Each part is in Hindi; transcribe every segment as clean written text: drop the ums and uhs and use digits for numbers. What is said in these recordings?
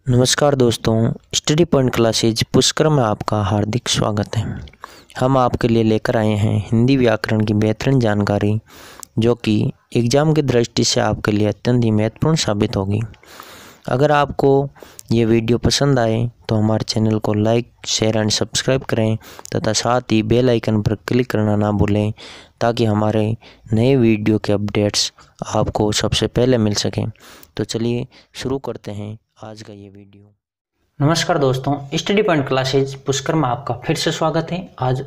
नमस्कार दोस्तों, स्टडी पॉइंट क्लासेज पुष्कर में आपका हार्दिक स्वागत है। हम आपके लिए लेकर आए हैं हिंदी व्याकरण की बेहतरीन जानकारी, जो कि एग्ज़ाम की दृष्टि से आपके लिए अत्यंत ही महत्वपूर्ण साबित होगी। अगर आपको ये वीडियो पसंद आए तो हमारे चैनल को लाइक, शेयर एंड सब्सक्राइब करें तथा साथ ही बेल आइकन पर क्लिक करना ना भूलें, ताकि हमारे नए वीडियो के अपडेट्स आपको सबसे पहले मिल सकें। तो चलिए शुरू करते हैं आज का ये वीडियो। नमस्कार दोस्तों, स्टडी पॉइंट क्लासेज पुष्कर में आपका फिर से स्वागत है। आज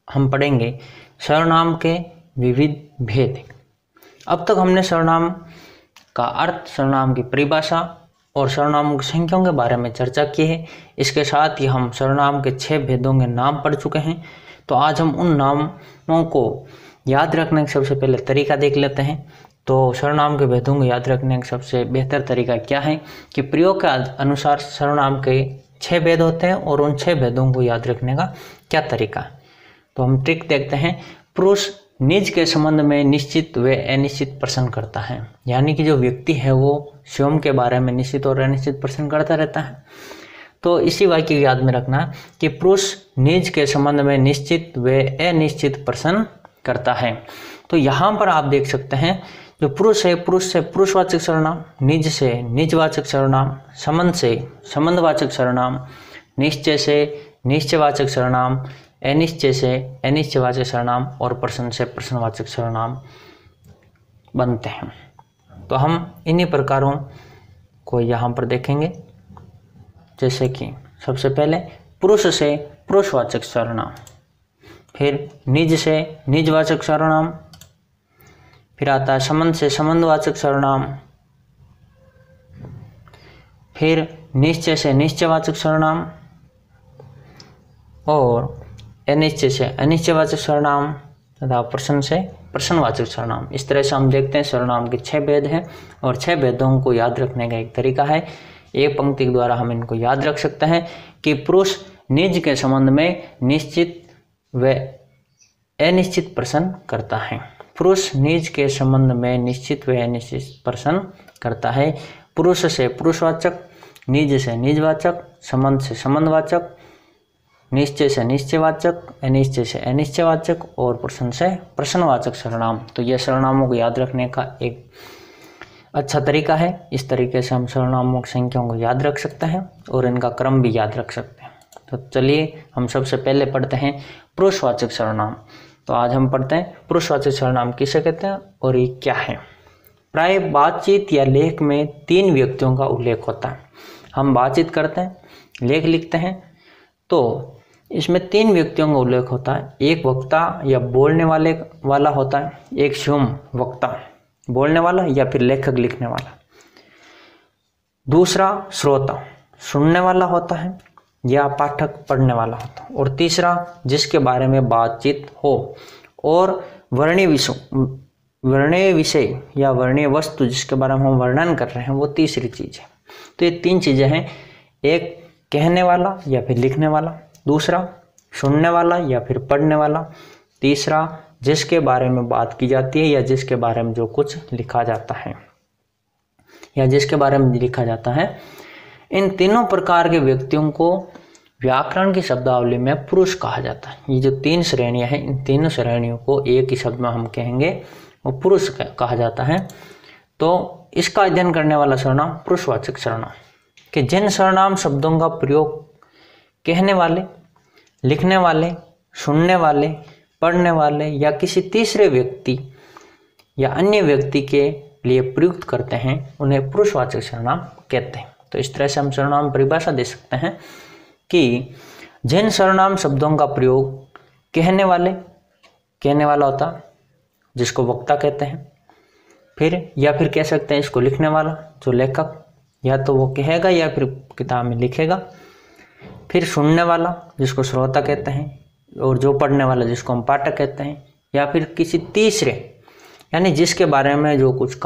हम पढ़ेंगे सर्वनाम के विविध भेद। अब तक हमने सर्वनाम का अर्थ, सर्वनाम की परिभाषा और सर्वनामों की संख्याओं के बारे में चर्चा की है। इसके साथ ही हम सर्वनाम के 6 भेदों के नाम पढ़ चुके हैं। तो आज हम उन नामों को याद रखने का सबसे पहले तरीका देख लेते हैं। तो सर्वनाम के भेदों को याद रखने का सबसे बेहतर तरीका क्या है कि प्रयोग के अनुसार सर्वनाम के 6 भेद होते हैं और उन 6 भेदों को याद रखने का क्या तरीका है। तो हम ट्रिक देखते हैं। पुरुष निज के संबंध में निश्चित व अनिश्चित प्रश्न करता है, यानी कि जो व्यक्ति है वो स्वयं के बारे में निश्चित और अनिश्चित प्रश्न करता रहता है। तो इसी वाक्य को याद में रखना है कि पुरुष निज के संबंध में निश्चित व अनिश्चित प्रश्न करता है। तो यहाँ पर आप देख सकते हैं, जो पुरुष है, पुरुष से पुरुषवाचक सर्वनाम, निज से निजवाचक सर्वनाम, संबंध से संबंधवाचक सर्वनाम, निश्चय से निश्चयवाचक सर्वनाम, अनिश्चय से अनिश्चयवाचक सर्वनाम और प्रश्न से प्रश्नवाचक सर्वनाम बनते हैं। तो हम इन्हीं प्रकारों को यहाँ पर देखेंगे। जैसे कि सबसे पहले पुरुष से पुरुषवाचक सर्वनाम, फिर निज से निजवाचक सर्वनाम, फिर आता है संबंध से संबंधवाचक सर्वनाम, फिर निश्चय से निश्चयवाचक सर्वनाम और अनिश्चय से अनिश्चयवाचक सर्वनाम तथा प्रश्न से प्रश्नवाचक सर्वनाम। इस तरह से हम देखते हैं सर्वनाम के 6 भेद हैं और 6 भेदों को याद रखने का एक तरीका है। एक पंक्ति के द्वारा हम इनको याद रख सकते हैं कि पुरुष निज के संबंध में निश्चित व अनिश्चित प्रश्न करता है। पुरुष निज के संबंध में निश्चित व अनिश्चित प्रश्न करता है। पुरुष से पुरुषवाचक, निज से निजवाचक, संबंध से संबंधवाचक, निश्चय से निश्चयवाचक, अनिश्चय से अनिश्चयवाचक और प्रश्न से प्रश्नवाचक सर्वनाम। तो यह सर्वनामों को याद रखने का एक अच्छा तरीका है। इस तरीके से हम सर्वनामों की संख्याओं को याद रख सकते हैं और इनका क्रम भी याद रख सकते हैं। तो चलिए हम सबसे पहले पढ़ते हैं पुरुषवाचक सर्वनाम। तो आज हम पढ़ते हैं पुरुषवाचक सर्वनाम किसे कहते हैं और ये क्या है। प्राय बातचीत या लेख में 3 व्यक्तियों का उल्लेख होता है। हम बातचीत करते हैं, लेख लिखते हैं, तो इसमें 3 व्यक्तियों का उल्लेख होता है। एक वक्ता या बोलने वाला होता है, एक स्वयं वक्ता बोलने वाला या फिर लेखक लिखने वाला, दूसरा श्रोता सुनने वाला होता है या पाठक पढ़ने वाला होता है, और तीसरा जिसके बारे में बातचीत हो और वर्णीय विषय या वर्णीय वस्तु जिसके बारे में हम वर्णन कर रहे हैं वो तीसरी चीज है। तो ये 3 चीजें हैं, एक कहने वाला या फिर लिखने वाला, दूसरा सुनने वाला या फिर पढ़ने वाला, तीसरा जिसके बारे में बात की जाती है या जिसके बारे में जो कुछ लिखा जाता है या जिसके बारे में लिखा जाता है। इन तीनों प्रकार के व्यक्तियों को व्याकरण की शब्दावली में पुरुष कहा जाता है। ये जो 3 श्रेणियां हैं, इन तीनों श्रेणियों को एक ही शब्द में हम कहेंगे वो पुरुष कहा जाता है। तो इसका अध्ययन करने वाला सर्वनाम पुरुषवाचक सर्वनाम, कि जिन सर्वनाम शब्दों का प्रयोग कहने वाले, लिखने वाले, सुनने वाले, पढ़ने वाले या किसी तीसरे व्यक्ति या अन्य व्यक्ति के लिए प्रयुक्त करते हैं उन्हें पुरुषवाचक सर्वनाम कहते हैं। तो इस तरह से हम सर्वनाम परिभाषा दे सकते हैं कि जिन सर्वनाम शब्दों का प्रयोग कहने वाला होता है जिसको वक्ता कहते हैं, फिर कह सकते हैं इसको लिखने वाला जो लेखक या तो वो कहेगा या फिर किताब में लिखेगा, फिर सुनने वाला जिसको श्रोता कहते हैं और जो पढ़ने वाला जिसको हम पाठक कहते हैं, या फिर किसी तीसरे यानी जिसके बारे में जो कुछ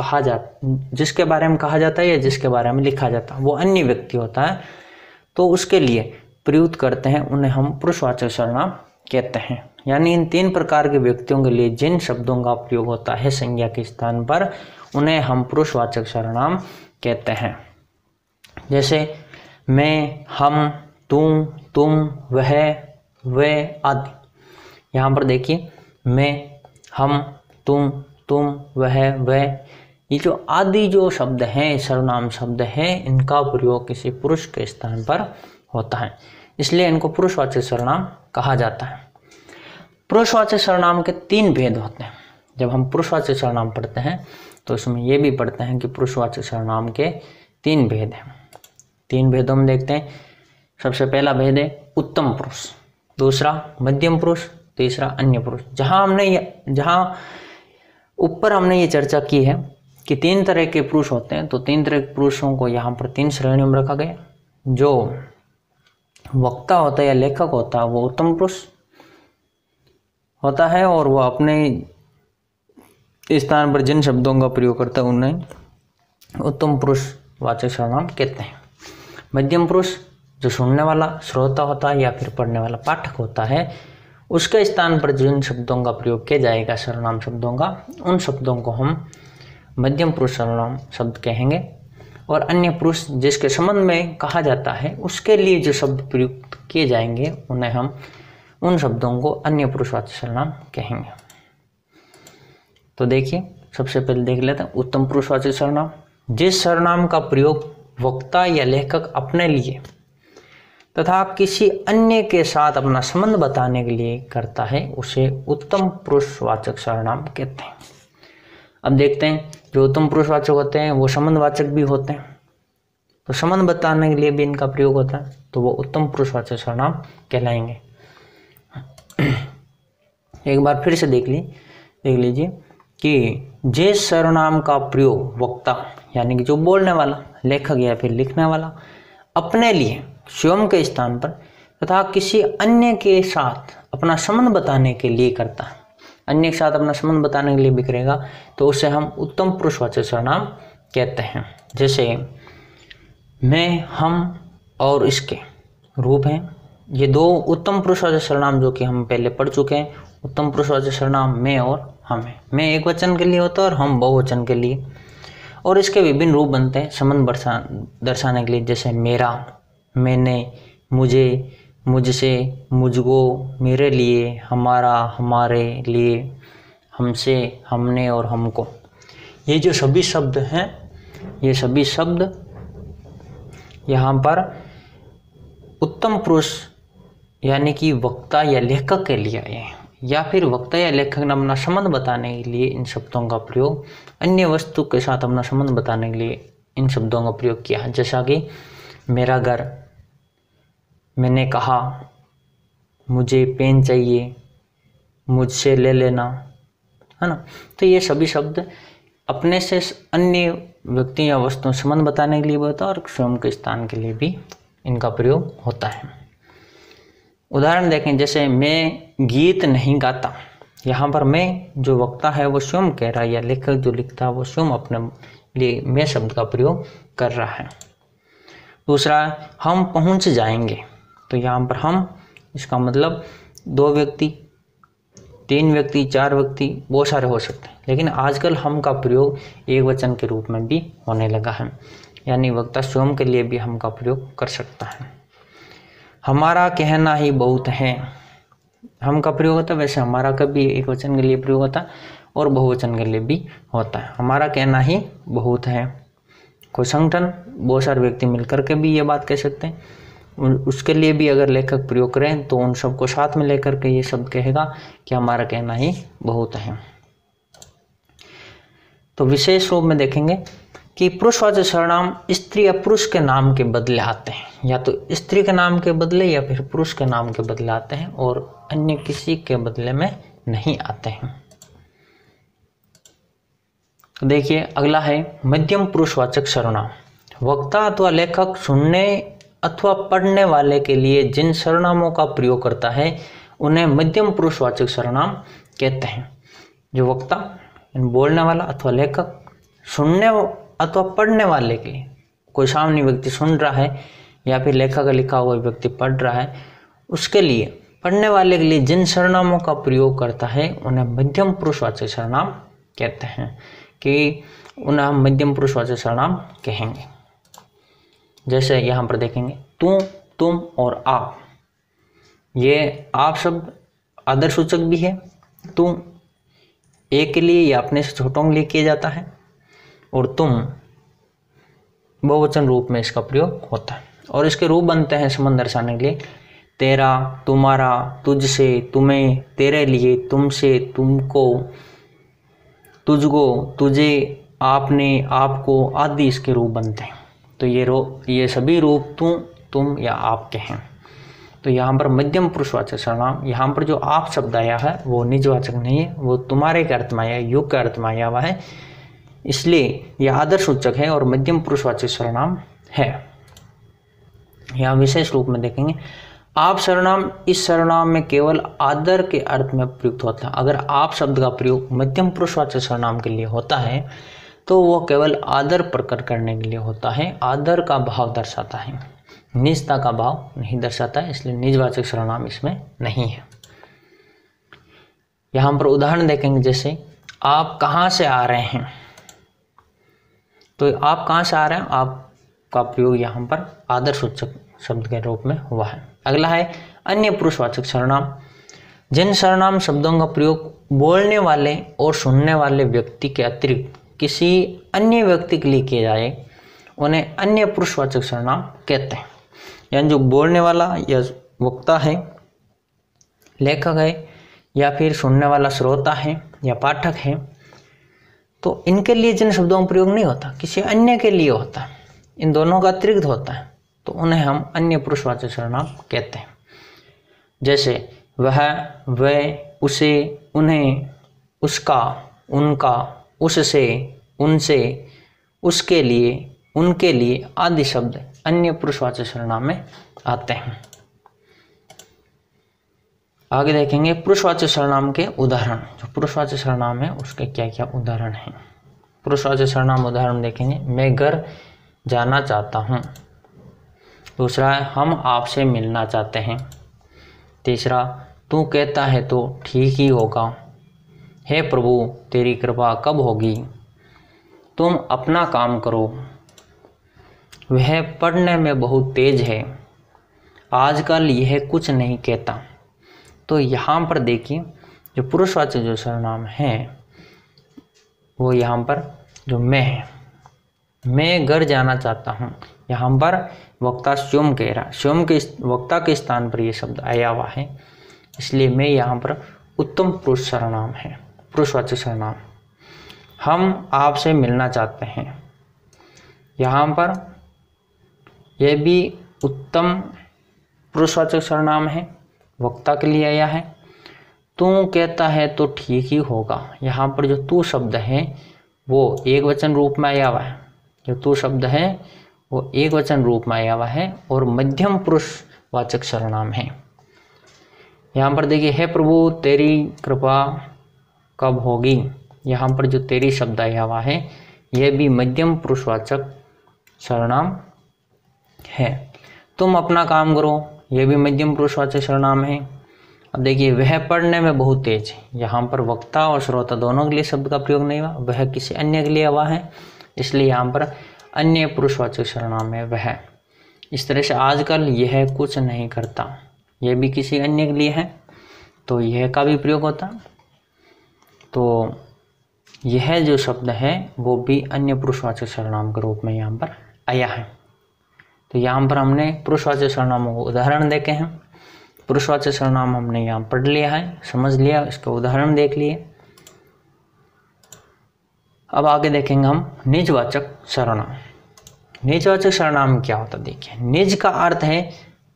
जिसके बारे में कहा जाता है या जिसके बारे में लिखा जाता है वो अन्य व्यक्ति होता है, तो उसके लिए प्रयुक्त करते हैं, उन्हें हम पुरुषवाचक सर्वनाम कहते हैं। यानी इन 3 प्रकार के व्यक्तियों के लिए जिन शब्दों का प्रयोग होता है संज्ञा के स्थान पर उन्हें हम पुरुषवाचक सर्वनाम कहते हैं। जैसे मैं, हम, तुम, वह, वे आदि। यहाँ पर देखिए मैं, हम, तुम, वह, वे, ये जो आदि जो शब्द हैं, सर्वनाम शब्द हैं, इनका प्रयोग किसी पुरुष के स्थान पर होता है, इसलिए इनको पुरुषवाचक सर्वनाम कहा जाता है। पुरुषवाचक सर्वनाम के 3 भेद होते हैं। जब हम पुरुषवाचक सर्वनाम पढ़ते हैं तो उसमें ये भी पढ़ते हैं कि पुरुषवाचक सर्वनाम के 3 भेद हैं। 3 भेदों में देखते हैं। सबसे पहला भेद है उत्तम पुरुष, दूसरा मध्यम पुरुष, तीसरा अन्य पुरुष। जहाँ ऊपर हमने ये चर्चा की है कि 3 तरह के पुरुष होते हैं, तो 3 तरह के पुरुषों को यहाँ पर 3 श्रेणियों में रखा गया। जो वक्ता होता है या लेखक होता है वो उत्तम पुरुष होता है, और वो अपने स्थान पर जिन शब्दों का प्रयोग करता है उन्हें उत्तम पुरुष वाचक सर्वनाम कहते हैं। मध्यम पुरुष जो सुनने वाला श्रोता होता है या फिर पढ़ने वाला पाठक होता है, उसके स्थान पर जिन शब्दों का प्रयोग किया जाएगा सर्वनाम शब्दों का, उन शब्दों को हम मध्यम पुरुष सर्वनाम शब्द कहेंगे। और अन्य पुरुष जिसके संबंध में कहा जाता है, उसके लिए जो शब्द प्रयुक्त किए जाएंगे उन्हें हम उन शब्दों को अन्य पुरुषवाचक सर्वनाम कहेंगे। तो देखिए सबसे पहले देख लेते हैं उत्तम पुरुषवाचक सर्वनाम। जिस सर्वनाम का प्रयोग वक्ता या लेखक अपने लिए तथा किसी अन्य के साथ अपना संबंध बताने के लिए करता है, उसे उत्तम पुरुषवाचक सर्वनाम कहते हैं। अब देखते हैं जो उत्तम पुरुषवाचक होते हैं वो संबंधवाचक भी होते हैं, तो संबंध बताने के लिए भी इनका प्रयोग होता है, तो वो उत्तम पुरुषवाचक सर्वनाम कहलाएंगे। एक बार फिर से देख लीजिए कि जिस सर्वनाम का प्रयोग वक्ता यानी कि जो बोलने वाला, लेखक या फिर लिखने वाला अपने लिए स्वयं के स्थान पर तथा किसी अन्य के साथ अपना संबंध बताने के लिए करता है, अन्य के साथ अपना संबंध बताने के लिए भी करेगा, तो उसे हम उत्तम पुरुषवाचक सर्वनाम कहते हैं। जैसे मैं, हम और इसके रूप हैं, ये 2 उत्तम पुरुषवाचक सर्वनाम जो कि हम पहले पढ़ चुके हैं। उत्तम पुरुषवाचक सर्वनाम मैं और हम है। मैं एक वचन के लिए होता है और हम बहुवचन के लिए, और इसके विभिन्न रूप बनते हैं संबंध दर्शाने के लिए। जैसे मेरा, मैंने, मुझे, मुझसे, मुझको, मेरे लिए, हमारा, हमारे लिए, हमसे, हमने और हमको। ये जो सभी शब्द हैं, ये सभी शब्द यहाँ पर उत्तम पुरुष यानी कि वक्ता या लेखक के लिए आए हैं, या फिर वक्ता या लेखक ने अपना संबंध बताने के लिए इन शब्दों का प्रयोग, अन्य वस्तु के साथ अपना संबंध बताने के लिए इन शब्दों का प्रयोग किया है। जैसा कि मेरा घर, मैंने कहा, मुझे पेन चाहिए, मुझसे ले लेना, है ना। तो ये सभी शब्द अपने से अन्य व्यक्ति या वस्तुओं संबंध बताने के लिए भी होता है और स्वयं के स्थान के लिए भी इनका प्रयोग होता है। उदाहरण देखें, जैसे मैं गीत नहीं गाता, यहाँ पर मैं जो वक्ता है वो स्वयं कह रहा है, या लेखक जो लिखता है वो स्वयं अपने लिए मैं शब्द का प्रयोग कर रहा है। दूसरा, हम पहुँच जाएंगे, तो यहाँ पर हम, इसका मतलब 2 व्यक्ति, 3 व्यक्ति, 4 व्यक्ति, बहुत सारे हो सकते हैं, लेकिन आजकल हम का प्रयोग एक वचन के रूप में भी होने लगा है, यानी वक्ता स्वयं के लिए भी हम का प्रयोग कर सकता है। हमारा कहना ही बहुत है, हम का प्रयोग होता है, वैसे हमारा का भी एक वचन के लिए प्रयोग होता है और बहुवचन के लिए भी होता है। हमारा कहना ही बहुत है, कोई संगठन, बहुत सारे व्यक्ति मिलकर के भी ये बात कह सकते हैं, उसके लिए भी अगर लेखक प्रयोग करें तो उन सबको साथ में लेकर के ये शब्द कहेगा कि हमारा कहना ही बहुत है। तो विशेष रूप में देखेंगे कि पुरुषवाचक सर्वनाम स्त्री या पुरुष के नाम के बदले आते हैं, या तो स्त्री के नाम के बदले या फिर पुरुष के नाम के बदले आते हैं, और अन्य किसी के बदले में नहीं आते हैं। तो देखिए अगला है मध्यम पुरुषवाचक सर्वनाम। वक्ता अथवा लेखक सुनने अथवा पढ़ने वाले के लिए जिन सर्वनामों का प्रयोग करता है उन्हें मध्यम पुरुषवाचक सर्वनाम कहते हैं। जो वक्ता बोलने वाला अथवा लेखक सुनने अथवा पढ़ने वाले के लिए, कोई सामने व्यक्ति सुन रहा है या फिर लेखक का लिखा हुआ व्यक्ति पढ़ रहा है, उसके लिए, पढ़ने वाले के लिए जिन सर्वनामों का प्रयोग करता है उन्हें मध्यम पुरुषवाचक सर्वनाम कहते हैं, कि उन्हें हम मध्यम पुरुषवाचक सर्वनाम कहेंगे। जैसे यहाँ पर देखेंगे तू, तुम और आप। ये आप शब्द आदरसूचक भी है। तू एक के लिए या अपने से छोटों के लिए किया जाता है, और तुम बहुवचन रूप में इसका प्रयोग होता है। और इसके रूप बनते हैं संबंध दर्शाने के लिए तेरा, तुम्हारा, तुझसे, तुम्हें, तेरे लिए, तुमसे, तुमको, तुझको, तुझे, आपने, आपको आदि इसके रूप बनते हैं। तो ये सभी रूप तू, तुम या आपके हैं। तो यहाँ पर मध्यम पुरुषवाचक सर्वनाम, यहाँ पर जो आप शब्द आया है वो निजवाचक नहीं है, वो तुम्हारे के अर्थ में आया, युग के अर्थ में आया हुआ है, इसलिए यह आदरसूचक है और मध्यम पुरुषवाचक सर्वनाम है। यहाँ विशेष रूप में देखेंगे आप सर्वनाम इस सर्वनाम में केवल आदर के अर्थ में प्रयुक्त होता है। अगर आप शब्द का प्रयोग मध्यम पुरुषवाचक सर्वनाम के लिए होता है तो वो केवल आदर प्रकट करने के लिए होता है, आदर का भाव दर्शाता है, निजता का भाव नहीं दर्शाता है, इसलिए निजवाचक सर्वनाम इसमें नहीं है। यहाँ पर उदाहरण देखेंगे, जैसे आप कहाँ से आ रहे हैं, तो आप कहाँ से आ रहे हैं, आप का प्रयोग यहाँ पर आदरसूचक शब्द के रूप में हुआ है। अगला है अन्य पुरुषवाचक सर्वनाम। जिन सर्वनाम शब्दों का प्रयोग बोलने वाले और सुनने वाले व्यक्ति के अतिरिक्त किसी अन्य व्यक्ति के लिए किया जाए उन्हें अन्य पुरुषवाचक सर्वनाम कहते हैं। यानी जो बोलने वाला या वक्ता है, लेखक है, या फिर सुनने वाला श्रोता है या पाठक है, तो इनके लिए जिन शब्दों का प्रयोग नहीं होता, किसी अन्य के लिए होता है, इन दोनों का अतिरिक्त होता है, तो उन्हें हम अन्य पुरुषवाचक सर्वनाम कहते हैं। जैसे वह, वह, उसे, उन्हें, उसका, उनका, उससे, उनसे, उसके लिए, उनके लिए आदि शब्द अन्य पुरुषवाचक सर्वनाम में आते हैं। आगे देखेंगे पुरुषवाचक सर्वनाम के उदाहरण। जो पुरुषवाचक सर्वनाम है उसके क्या क्या उदाहरण हैं। पुरुषवाचक सर्वनाम उदाहरण देखेंगे, मैं घर जाना चाहता हूँ। दूसरा है हम आपसे मिलना चाहते हैं। तीसरा तू कहता है तो ठीक ही होगा। हे प्रभु तेरी कृपा कब होगी। तुम अपना काम करो। वह पढ़ने में बहुत तेज है। आजकल यह कुछ नहीं कहता। तो यहाँ पर देखिए जो पुरुषवाचक जो सर्वनाम है वो यहाँ पर जो मैं है, मैं घर जाना चाहता हूँ, यहाँ पर वक्ता स्वयं कह रहा, स्वयं के वक्ता के स्थान पर ये शब्द आया हुआ है, इसलिए मैं यहाँ पर उत्तम पुरुष सर्वनाम है, पुरुषवाचक सर्वनाम। हम आपसे मिलना चाहते हैं, यहाँ पर यह भी उत्तम पुरुषवाचक सर्वनाम है, वक्ता के लिए आया है। तू कहता है तो ठीक ही होगा, यहाँ पर जो तू शब्द है वो एक वचन रूप में आया हुआ है, जो तू शब्द है वो एक वचन रूप में आया हुआ है और मध्यम पुरुषवाचक सर्वनाम है। यहाँ पर देखिए हे प्रभु तेरी कृपा कब होगी, यहाँ पर जो तेरी शब्द आया हुआ है यह भी मध्यम पुरुषवाचक सर्वनाम है। तुम अपना काम करो, यह भी मध्यम पुरुषवाचक सर्वनाम है। अब देखिए वह पढ़ने में बहुत तेज है, यहाँ पर वक्ता और श्रोता दोनों के लिए शब्द का प्रयोग नहीं हुआ, वह किसी अन्य के लिए हुआ है, इसलिए यहाँ पर अन्य पुरुषवाचक सर्वनाम है वह। इस तरह से आजकल यह कुछ नहीं करता, यह भी किसी अन्य के लिए है, तो यह का भी प्रयोग होता। तो यह जो शब्द है वो भी अन्य पुरुषवाचक सर्वनाम के रूप में यहाँ पर आया है। तो यहाँ पर हमने पुरुषवाचक सर्वनामों को उदाहरण देखे हैं। पुरुषवाचक सर्वनाम हमने यहाँ पढ़ लिया है, समझ लिया, इसके उदाहरण देख लिए। अब आगे देखेंगे हम निजवाचक सर्वनाम। निजवाचक सर्वनाम क्या होता है, देखिए निज का अर्थ है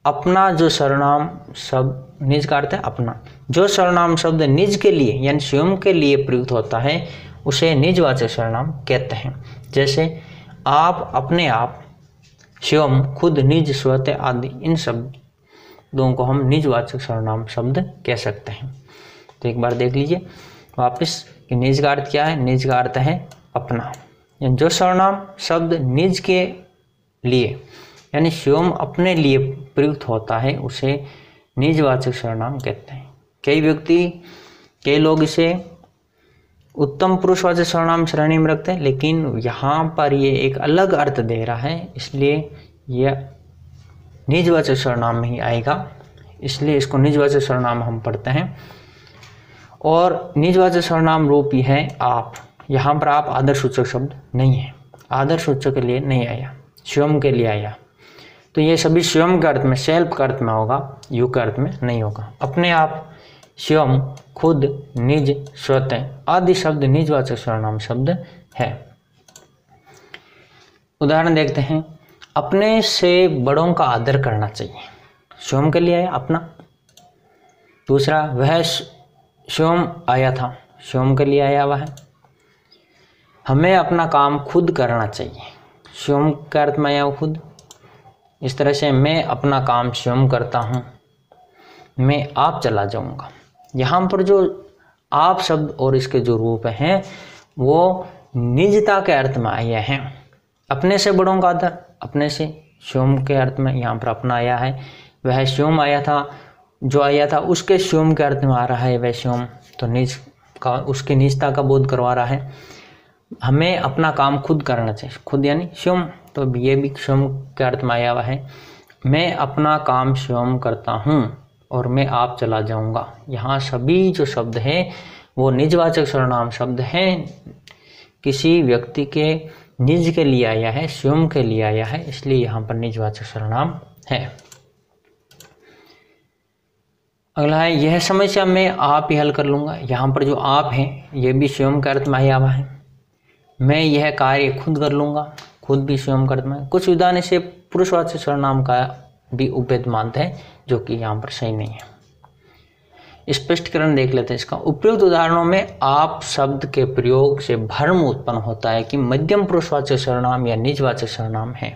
अपना, जो सर्वनाम शब्द निज का अर्थ है अपना, जो सर्वनाम शब्द निज के लिए यानी स्वयं के लिए प्रयुक्त होता है उसे निजवाचक सर्वनाम कहते हैं। जैसे आप, अपने आप, स्वयं, खुद, निज, स्वतः आदि, इन शब्दों को हम निजवाचक सर्वनाम शब्द कह सकते हैं। तो एक बार देख लीजिए वापस कि निज का अर्थ क्या है। निज का अर्थ है अपना, यानी जो सर्वनाम शब्द निज के लिए यानी स्वयं अपने लिए प्रयुक्त होता है उसे निजवाचक सर्वनाम कहते हैं। कई लोग इसे उत्तम पुरुषवाचक सर्वनाम श्रेणी में रखते हैं, लेकिन यहाँ पर ये एक अलग अर्थ दे रहा है, इसलिए यह निजवाचक सर्वनाम में ही आएगा, इसलिए इसको निजवाचक सर्वनाम हम पढ़ते हैं। और निजवाचक सर्वनाम रूप ही है आप। यहाँ पर आप आदर्शसूचक शब्द नहीं है, आदर्शसूचक के लिए नहीं आया, स्वयं के लिए आया। तो ये सभी स्वयं के अर्थ में, सेल्फ के अर्थ में होगा, यू के अर्थ में नहीं होगा। अपने आप, स्वयं, खुद, निज, स्वतः आदि शब्द निजवाचक सर्वनाम शब्द है। उदाहरण देखते हैं। अपने से बड़ों का आदर करना चाहिए, स्वयं के लिए आया अपना। दूसरा, वह स्वयं आया था, स्वयं के लिए आया हुआ है। हमें अपना काम खुद करना चाहिए, स्वयं के अर्थ में आया खुद। इस तरह से मैं अपना काम स्वयं करता हूँ, मैं आप चला जाऊँगा। यहाँ पर जो आप शब्द और इसके जो रूप हैं वो निजता के अर्थ में आए हैं। अपने से बड़ों का आदर, अपने से, स्वयं के अर्थ में यहाँ पर अपना आया है। वह स्वयं आया था, जो आया था उसके स्वयं के अर्थ में आ रहा है वह स्वयं, तो निज का, उसकी निजता का बोध करवा रहा है। हमें अपना काम खुद करना चाहिए, खुद यानी स्वयं, तो ये भी स्वयं के अर्थ में आया हुआ है। मैं अपना काम स्वयं करता हूँ और मैं आप चला जाऊँगा। यहाँ सभी जो शब्द हैं वो निजवाचक सर्वनाम शब्द हैं, किसी व्यक्ति के निज के लिए आया है, स्वयं के लिए आया है, इसलिए यहाँ पर निजवाचक सर्वनाम है। अगला है, यह समस्या मैं आप ही हल कर लूँगा। यहाँ पर जो आप है ये भी स्वयं के अर्थ में आया हुआ है। मैं यह कार्य खुद कर लूँगा, खुद भी स्वयं के अर्थ में। कुछ उदाहरण से पुरुषवाचक सर्वनाम का भी उपभेद मानते हैं, जो कि यहाँ पर सही नहीं है। स्पष्टीकरण देख लेते हैं इसका। उपयुक्त उदाहरणों में आप शब्द के प्रयोग से भ्रम उत्पन्न होता है कि मध्यम पुरुषवाचक सर्वनाम या निजवाचक सर्वनाम है,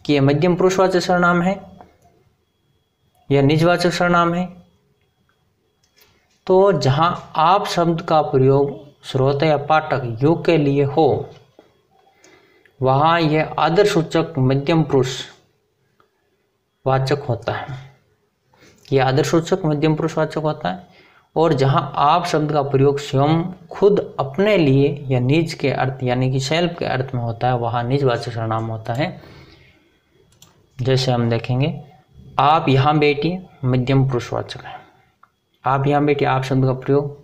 कि यह मध्यम पुरुषवाचक सर्वनाम है या निजवाचक सर्वनाम है। तो जहां आप शब्द का प्रयोग श्रोता या पाठक यू के लिए हो, वहां यह आदर्शसूचक मध्यम पुरुष वाचक होता है, यह आदर्शसूचक मध्यम पुरुष वाचक होता है। और जहां आप शब्द का प्रयोग स्वयं, खुद, अपने लिए या निज के अर्थ यानी कि सेल्फ के अर्थ में होता है, वहां निजवाचक सर्वनाम होता है। जैसे हम देखेंगे, आप यहाँ बैठिए, मध्यम पुरुषवाचक है। आप यहाँ बैठिए, आप शब्द का प्रयोग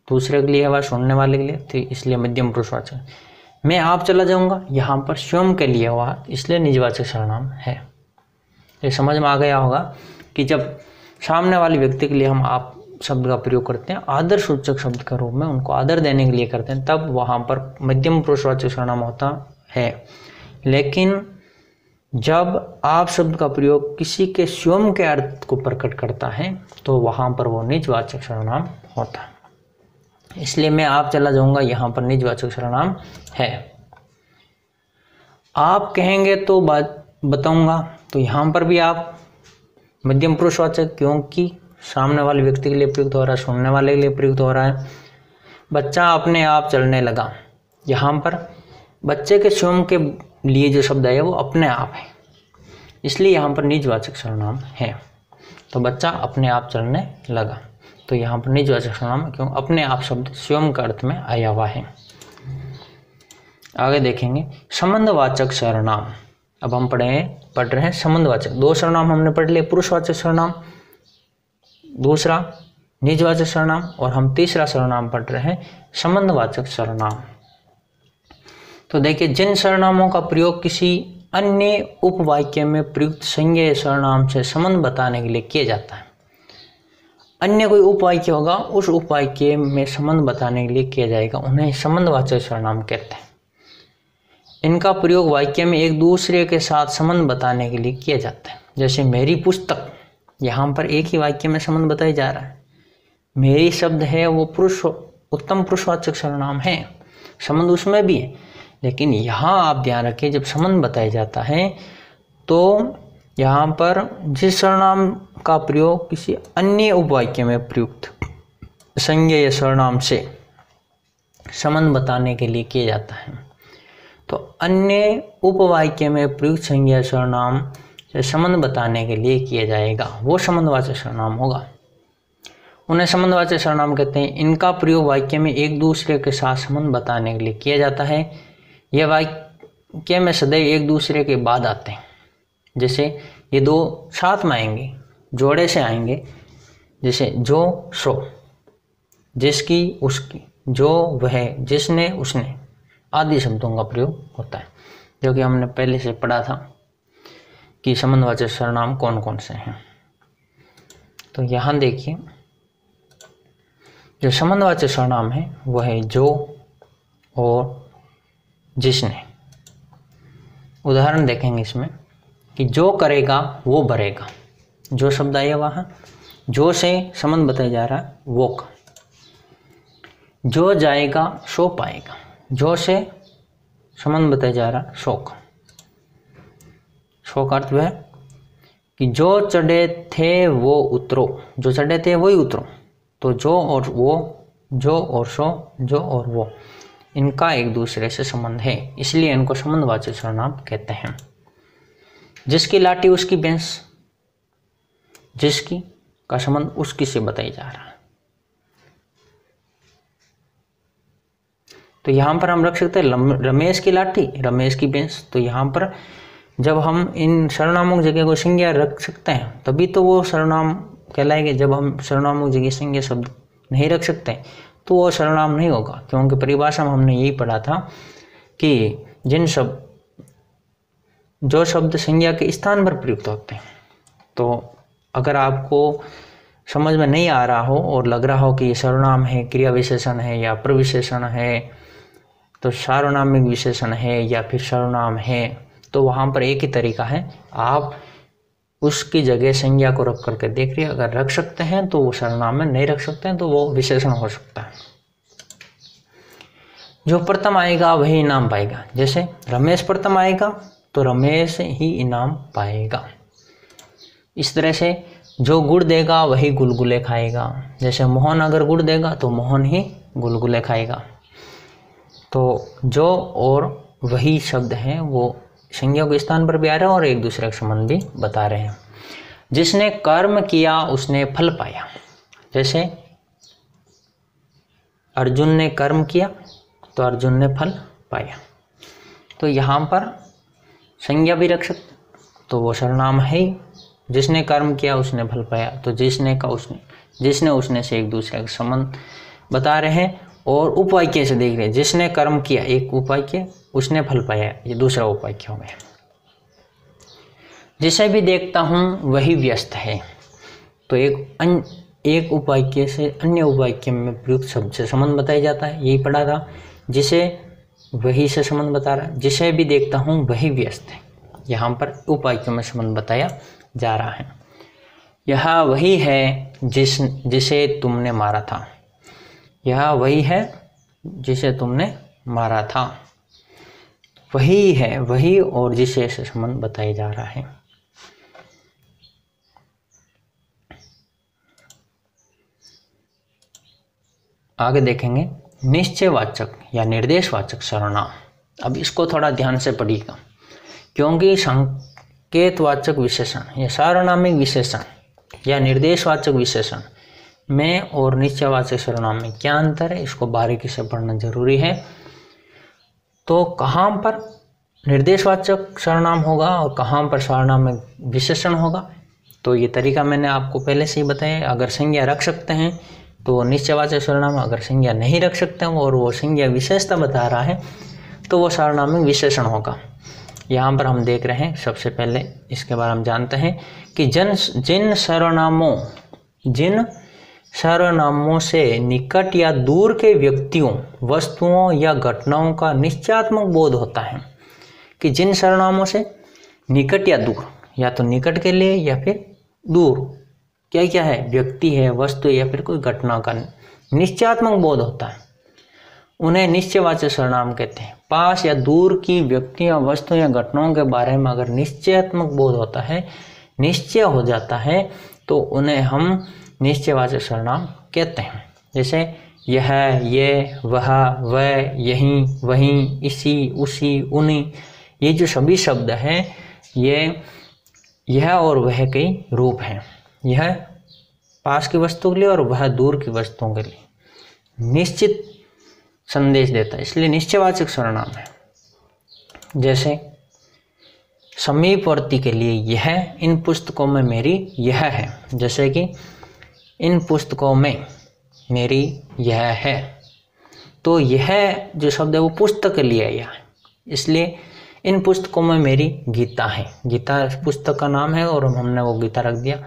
दूसरे के लिए हुआ, सुनने वाले के लिए, तो इसलिए मध्यम पुरुषवाचक। मैं आप चला जाऊँगा, यहाँ पर स्वयं के लिए हुआ, इसलिए निजवाचक सर्वनाम है। ये समझ में आ गया होगा कि जब सामने वाले व्यक्ति के लिए हम आप शब्द का प्रयोग करते हैं आदर्शसूचक शब्द के रूप में, उनको आदर देने के लिए करते हैं, तब वहाँ पर मध्यम पुरुषवाचक सर्वनाम होता है। लेकिन जब आप शब्द का प्रयोग किसी के स्वयं के अर्थ को प्रकट करता है तो वहाँ पर वो निजवाचक सर्वनाम होता है। इसलिए मैं आप चला जाऊँगा, यहाँ पर निजवाचक सर्वनाम है। आप कहेंगे तो बात बताऊँगा, तो यहाँ पर भी आप मध्यम पुरुषवाचक, क्योंकि सामने वाले व्यक्ति के लिए प्रयुक्त हो रहा है, सुनने वाले के लिए प्रयुक्त हो रहा है। बच्चा अपने आप चलने लगा, यहाँ पर बच्चे के स्वयं के लिए जो शब्द है वो अपने आप है, इसलिए यहाँ पर निजवाचक सर्वनाम है। तो बच्चा अपने आप चलने लगा, तो यहाँ पर निजवाचक सर्वनाम, क्यों अपने आप शब्द स्वयं के अर्थ में आया हुआ है। आगे देखेंगे संबंधवाचक सर्वनाम। अब हम पढ़ रहे हैं संबंधवाचक। दो सर्वनाम हमने पढ़ लिए, पुरुषवाचक सर्वनाम, दूसरा निजवाचक सर्वनाम, और हम तीसरा सर्वनाम पढ़ रहे हैं संबंधवाचक सर्वनाम। तो देखिए, जिन सर्वनामों का प्रयोग किसी अन्य उपवाक्य में प्रयुक्त संज्ञेय सर्वनाम से संबंध बताने के लिए किया जाता है, अन्य कोई उपवाक्य होगा, उस उपवाक्य में संबंध बताने के लिए किया जाएगा, उन्हें संबंधवाचक सर्वनाम कहते हैं। इनका प्रयोग वाक्य में एक दूसरे के साथ संबंध बताने के लिए किया जाता है। जैसे मेरी पुस्तक, यहाँ पर एक ही वाक्य में संबंध बताया जा रहा है। मेरी शब्द है वो पुरुष, उत्तम पुरुषवाचक सर्वनाम है, संबंध उसमें भी है। लेकिन यहाँ आप ध्यान रखिए, जब संबंध बताया जाता है तो यहाँ पर जिस सर्वनाम का प्रयोग किसी अन्य उपवाक्य में प्रयुक्त संज्ञेय सर्वनाम से संबंध बताने के लिए किया जाता है, तो अन्य उपवाक्य में प्रयुक्त संज्ञेय सर्वनाम से संबंध बताने के लिए किया जाएगा, वो संबंधवाचक सर्वनाम होगा। उन्हें संबंधवाचक सर्वनाम कहते हैं। इनका प्रयोग वाक्य में एक दूसरे के साथ संबंध बताने के लिए किया जाता है। यह वाक्य में सदैव एक दूसरे के बाद आते हैं, जैसे ये दो साथ में आएंगे, जोड़े से आएंगे, जैसे जो सो, जिसकी उसकी, जो वह, जिसने उसने आदि शब्दों का प्रयोग होता है, जो कि हमने पहले से पढ़ा था कि संबंधवाचक सर्वनाम कौन कौन से हैं। तो यहाँ देखिए जो संबंधवाचक सर्वनाम है वो है जो और जिसने। उदाहरण देखेंगे इसमें कि जो करेगा वो भरेगा, जो शब्द आया वहाँ, जो से संबंध बताया जा रहा है वो का। जो जाएगा सो पाएगा, जो से संबंध बताया जा रहा सो का। सो का अर्थ है कि जो चढ़े थे वो उतरो, जो चढ़े थे वही उतरो। तो जो और वो, जो और सो, जो और वो, इनका एक दूसरे से संबंध है, इसलिए इनको संबंधवाचक सर्वनाम कहते हैं। जिसकी लाठी उसकी भैंस, जिसकी का संबंध उसकी से बताया जा रहा है। तो यहां पर हम रख सकते हैं रमेश की लाठी, रमेश की भैंस। तो यहां पर जब हम इन सर्वनामों की जगह को संज्ञा रख सकते हैं तभी तो वो सर्वनाम कहलाएंगे। जब हम सर्वनामों की जगह संज्ञा शब्द नहीं रख सकते तो वो सर्वनाम नहीं होगा, क्योंकि परिभाषा में हमने यही पढ़ा था कि जिन शब्द, जो शब्द संज्ञा के स्थान पर प्रयुक्त होते हैं। तो अगर आपको समझ में नहीं आ रहा हो और लग रहा हो कि ये सर्वनाम है, क्रिया विशेषण है या प्रविशेषण है, तो सार्वनामिक विशेषण है या फिर सर्वनाम है, तो वहाँ पर एक ही तरीका है, आप उसकी जगह संज्ञा को रख करके देखिए। अगर रख सकते हैं तो वो सर्वनाम में, नहीं रख सकते हैं तो वो विशेषण हो सकता है। जो प्रथम आएगा वही इनाम पाएगा, जैसे रमेश प्रथम आएगा तो रमेश ही इनाम पाएगा। इस तरह से जो गुड़ देगा वही गुलगुले खाएगा, जैसे मोहन अगर गुड़ देगा तो मोहन ही गुलगुले खाएगा। तो जो और वही शब्द हैं वो संज्ञा के स्थान पर भी आ रहे हैं और एक दूसरे का संबंध भी बता रहे हैं। जिसने कर्म किया उसने फल पाया, जैसे अर्जुन ने कर्म किया तो अर्जुन ने फल पाया। तो यहाँ पर संज्ञा भी रख सकते, तो वो सर्वनाम है। जिसने कर्म किया उसने फल पाया, तो जिसने का उसने, जिसने उसने से एक दूसरे का संबंध बता रहे हैं। और उपवाक्य से देख रहे हैं, जिसने कर्म किया एक उपवाक्य, उसने फल पाया ये दूसरा उपवाक्य हो गया। जिसे भी देखता हूँ वही व्यस्त है, तो एक उपवाक्य से अन्य उपवाक्य में प्रयुक्त शब्द से संबंध बताया जाता है, यही पढ़ा था। जिसे वही से संबंध बता रहा है, जिसे भी देखता हूँ वही व्यस्त है, यहाँ पर उपवाक्यों में संबंध बताया जा रहा है। यह वही है जिसे तुमने मारा था, यह वही है जिसे तुमने मारा था, वही है, वही और जिसे से संबंध बताया जा रहा है। आगे देखेंगे निश्चयवाचक या निर्देशवाचक सर्वनाम। अब इसको थोड़ा ध्यान से पढ़िएगा, क्योंकि संकेतवाचक विशेषण या सार्वनामिक विशेषण या निर्देशवाचक विशेषण में और निश्चयवाचक सर्वनाम में क्या अंतर है, इसको बारीकी से पढ़ना जरूरी है। तो कहाँ पर निर्देशवाचक सर्वनाम होगा और कहाँ पर सार्वनामिक विशेषण होगा, तो ये तरीका मैंने आपको पहले से ही बताया। अगर संज्ञा रख सकते हैं तो निश्चयवाचक सर्वनाम, अगर संज्ञा नहीं रख सकते हैं और वो संज्ञा विशेषता बता रहा है तो वो सार्वनामिक विशेषण होगा। यहाँ पर हम देख रहे हैं, सबसे पहले इसके बारे में जानते हैं कि जिन सर्वनामों से निकट या दूर के व्यक्तियों, वस्तुओं या घटनाओं का निश्चयात्मक बोध होता है। कि जिन सर्वनामों से निकट या दूर, या तो निकट के लिए या फिर दूर क्या क्या है, व्यक्ति है, वस्तु या फिर कोई घटना का निश्चयात्मक बोध होता है, उन्हें निश्चयवाचक सर्वनाम कहते हैं। पास या दूर की व्यक्तियों, वस्तुओं या घटनाओं के बारे में अगर निश्चयात्मक बोध होता है, निश्चय हो जाता है, तो उन्हें हम निश्चयवाचक सर्वनाम कहते हैं। जैसे यह, ये, वह, वह, यहीं, वहीं, इसी, उसी, उन्हीं, ये जो सभी शब्द हैं यह और वह के रूप हैं। यह पास की वस्तु के लिए और वह दूर की वस्तुओं के लिए निश्चित संदेश देता है, इसलिए निश्चयवाचक सर्वनाम है। जैसे समीपवर्ती के लिए यह, इन पुस्तकों में मेरी यह है। जैसे कि इन पुस्तकों में मेरी यह है, तो यह जो शब्द है वो पुस्तक के लिए आया है, इसलिए इन पुस्तकों में मेरी गीता है। गीता पुस्तक का नाम है और हमने वो गीता रख दिया।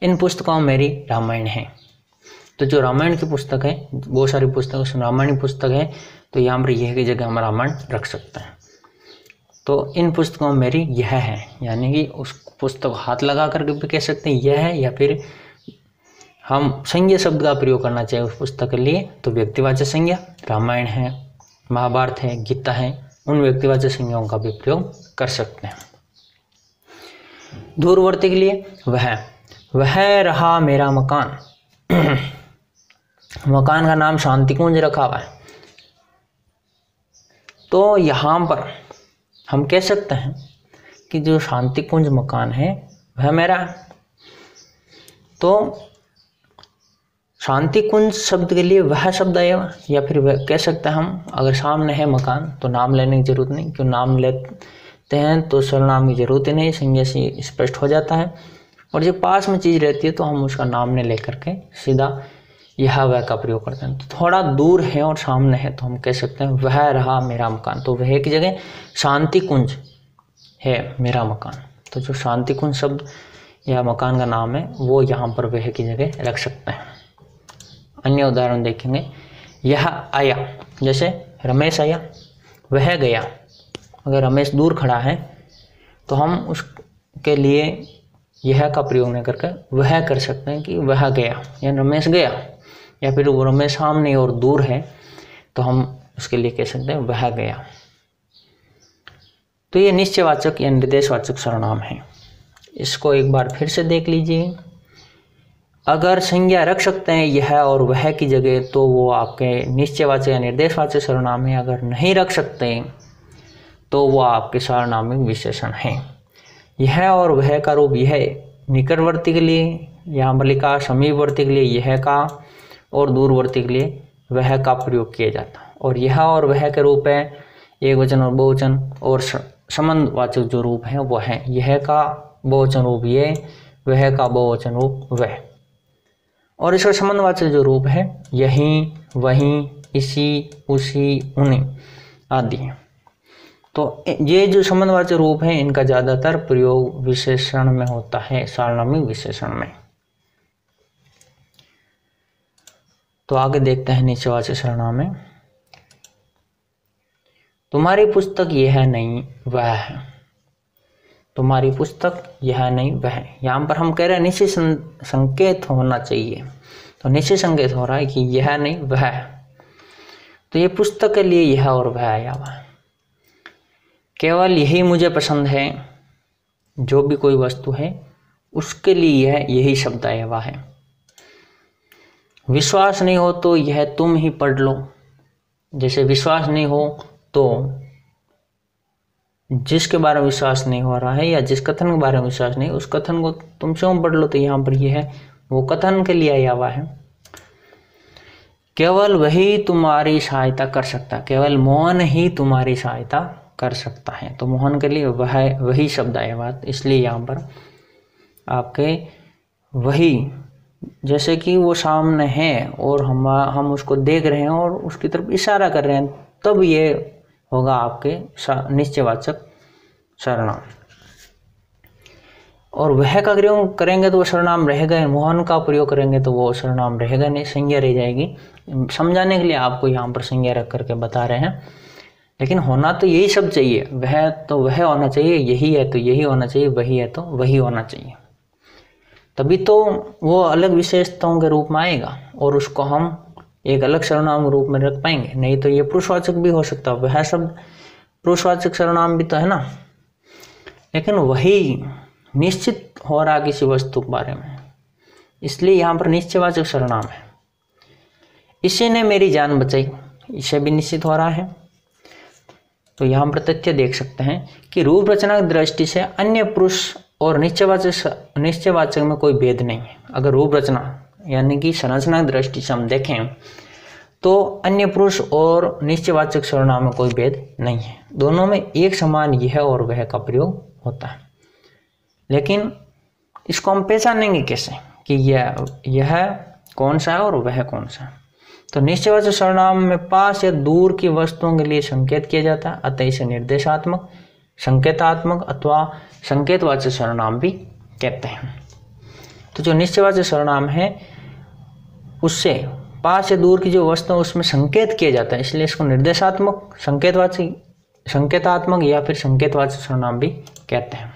इन पुस्तकों में मेरी रामायण है, तो जो रामायण की पुस्तक है, बहुत सारी पुस्तक उसमें रामायण पुस्तक है, तो यहाँ पर यह की जगह हम रामायण रख सकते हैं। तो इन पुस्तकों में मेरी यह है, यानी कि उस पुस्तक हाथ लगा करके भी कह सकते हैं यह है, या फिर हम संज्ञा शब्द का प्रयोग करना चाहिए उस पुस्तक के लिए, तो व्यक्तिवाचक संज्ञा रामायण है, महाभारत है, गीता है, उन व्यक्तिवाचक संज्ञाओं का भी प्रयोग कर सकते हैं। दूरवर्ती के लिए वह रहा मेरा मकान। मकान का नाम शांतिकुंज रखा हुआ है, तो यहाँ पर हम कह सकते हैं कि जो शांतिकुंज मकान है वह मेरा है। तो शांतिकुंज शब्द के लिए वह शब्द आएगा, या फिर वह कह सकते हैं हम, अगर सामने है मकान तो नाम लेने की जरूरत नहीं, क्यों नाम लेते हैं तो सर्वनाम की जरूरत ही नहीं, संज्ञा से स्पष्ट हो जाता है। और जब पास में चीज़ रहती है तो हम उसका नाम नहीं लेकर के सीधा यह वह का प्रयोग करते हैं। तो थोड़ा दूर है और सामने है तो हम कह सकते हैं वह रहा मेरा मकान, तो वह की जगह शांतिकुंज है मेरा मकान। तो जो शांतिकुंज शब्द या मकान का नाम है वो यहाँ पर वह की जगह रख सकते हैं। अन्य उदाहरण देखेंगे, यह आया, जैसे रमेश आया, वह गया। अगर रमेश दूर खड़ा है तो हम उसके लिए यह का प्रयोग नहीं करके वह कर सकते हैं कि वह गया, या रमेश गया, या फिर वो रमेश सामने और दूर है तो हम उसके लिए कह सकते हैं वह गया। तो ये निश्चयवाचक या निर्देशवाचक सर्वनाम है। इसको एक बार फिर से देख लीजिए। अगर संज्ञा रख सकते हैं यह और वह की जगह तो वो आपके निश्चयवाचक या निर्देशवाचक सर्वनाम है। अगर नहीं रख सकते तो वो आपके सार्वनामिक विशेषण है। यह और वह का रूप यह निकटवर्ती के लिए यहाँ पर लिखा, समीपवर्ती के लिए यह का, और दूरवर्ती के लिए वह का प्रयोग किया जाता। और यह और वह के रूप है एक वचन और बहुवचन, और संबंधवाचक जो रूप है वो है यह का बहुवचन रूप ये, वह का बहुवचन रूप वह, और इसका संबंधवाचक जो रूप है यही, वहीं, इसी, उसी, उन्हीं आदि। तो ये जो संबंधवाचक रूप है इनका ज़्यादातर प्रयोग विशेषण में होता है, सार्वनामिक विशेषण में। तो आगे देखते हैं निश्चयवाचक सर्वनाम में। तुम्हारी पुस्तक यह नहीं वह है। तुम्हारी पुस्तक यह नहीं वह है, यहाँ पर हम कह रहे हैं निश्चय संकेत होना चाहिए, तो निश्चय संकेत हो रहा है कि यह नहीं वह है। तो ये पुस्तक के लिए यह और वह आया हुआ है। केवल यही मुझे पसंद है, जो भी कोई वस्तु है उसके लिए यह यही शब्द आया हुआ है। विश्वास नहीं हो तो यह तुम ही पढ़ लो। जैसे विश्वास नहीं हो तो जिसके बारे में विश्वास नहीं हो रहा है या जिस कथन के बारे में विश्वास नहीं, उस कथन को तुम स्वयं पढ़ लो। तो यहाँ पर यह है वो कथन के लिए आया हुआ है। केवल वही तुम्हारी सहायता कर सकता है, केवल मोहन ही तुम्हारी सहायता कर सकता है। तो मोहन के लिए वह वही शब्द आया हुआ, इसलिए यहाँ पर आपके वही, जैसे कि वो सामने है और हम उसको देख रहे हैं और उसकी तरफ इशारा कर रहे हैं, तब ये होगा आपके निश्चयवाचक सर्वनाम। और वह का प्रयोग करेंगे तो वो सर्वनाम रहेगा, मोहन का प्रयोग करेंगे तो वो सर्वनाम रहेगा नहीं, संज्ञा रह जाएगी। समझाने के लिए आपको यहाँ पर संज्ञा रख करके बता रहे हैं, लेकिन होना तो यही सब चाहिए। वह तो वह होना चाहिए, यही है तो यही होना चाहिए, वही है तो वही होना चाहिए, तभी तो वो अलग विशेषताओं के रूप में आएगा और उसको हम एक अलग सर्वनाम रूप में रख पाएंगे। नहीं तो ये पुरुषवाचक भी हो सकता है, वह शब्द पुरुषवाचक सर्वनाम भी तो है ना, लेकिन वही निश्चित हो रहा किसी वस्तु के बारे में, इसलिए यहाँ पर निश्चयवाचक सर्वनाम है। इसी ने मेरी जान बचाई, इसे भी निश्चित हो रहा है। तो यहाँ पर तथ्य देख सकते हैं कि रूप रचना की दृष्टि से अन्य पुरुष और निश्चयवाचक में कोई भेद नहीं है। अगर रूप रचना यानी कि संरचना की दृष्टि से हम देखें तो अन्य पुरुष और निश्चयवाचक सर्वनाम में कोई भेद नहीं है, दोनों में एक समान यह और वह का प्रयोग होता है। लेकिन इसको हम पहचानेंगे कैसे कि यह कौन सा है और वह कौन सा है? तो निश्चयवाचक सर्वनाम में पास या दूर की वस्तुओं के लिए संकेत किया जाता है, अतः इसे निर्देशात्मक, संकेतात्मक अथवा संकेतवाचक सर्वनाम भी कहते हैं। तो जो निश्चयवाचक सर्वनाम है उससे पास या दूर की जो वस्तु उसमें संकेत किया जाता है, इसलिए इसको निर्देशात्मक, संकेतात्मक या फिर संकेतवाचक सर्वनाम भी कहते हैं।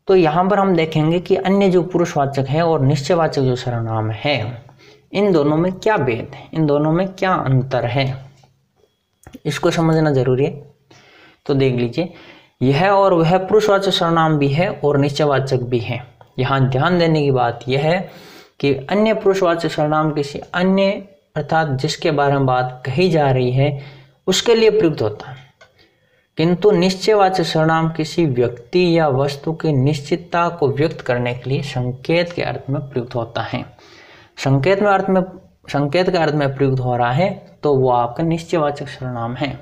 तो यहाँ पर हम देखेंगे कि अन्य जो पुरुषवाचक है और निश्चयवाचक जो सर्वनाम है, इन दोनों में क्या भेद है, इन दोनों में क्या अंतर है, इसको समझना जरूरी है। तो देख लीजिए, यह और वह पुरुषवाचक सर्वनाम भी है और निश्चयवाचक भी है। यहाँ ध्यान देने की बात यह है कि अन्य पुरुषवाचक सर्वनाम किसी अन्य अर्थात जिसके बारे में बात कही जा रही है उसके लिए प्रयुक्त होता है, किंतु निश्चयवाचक सर्वनाम किसी व्यक्ति या वस्तु की निश्चितता को व्यक्त करने के लिए संकेत के अर्थ में प्रयुक्त होता है। संकेत के अर्थ में प्रयुक्त हो रहा है तो वो आपका निश्चयवाचक सर्वनाम है,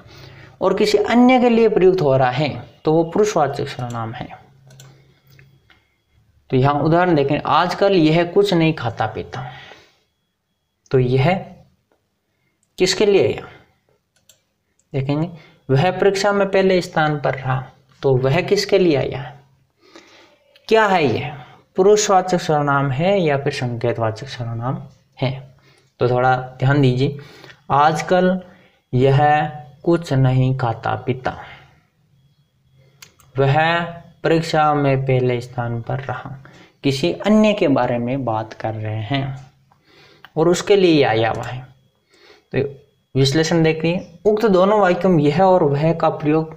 और किसी अन्य के लिए प्रयुक्त हो रहा है तो वो पुरुषवाचक सर्वनाम है। तो यहाँ उदाहरण देखें, आजकल यह कुछ नहीं खाता पीता, तो यह किसके लिए है? देखेंगे, वह परीक्षा में पहले स्थान पर रहा, तो वह किसके लिए आया? क्या है यह? पुरुषवाचक सर्वनाम है या फिर संकेतवाचक सर्वनाम है? तो थोड़ा ध्यान दीजिए, आजकल यह कुछ नहीं खाता पीता, वह परीक्षा में पहले स्थान पर रहा, किसी अन्य के बारे में बात कर रहे हैं और उसके लिए आया हुआ है। तो विश्लेषण देखिए, उक्त दोनों वाक्यों में यह और वह का प्रयोग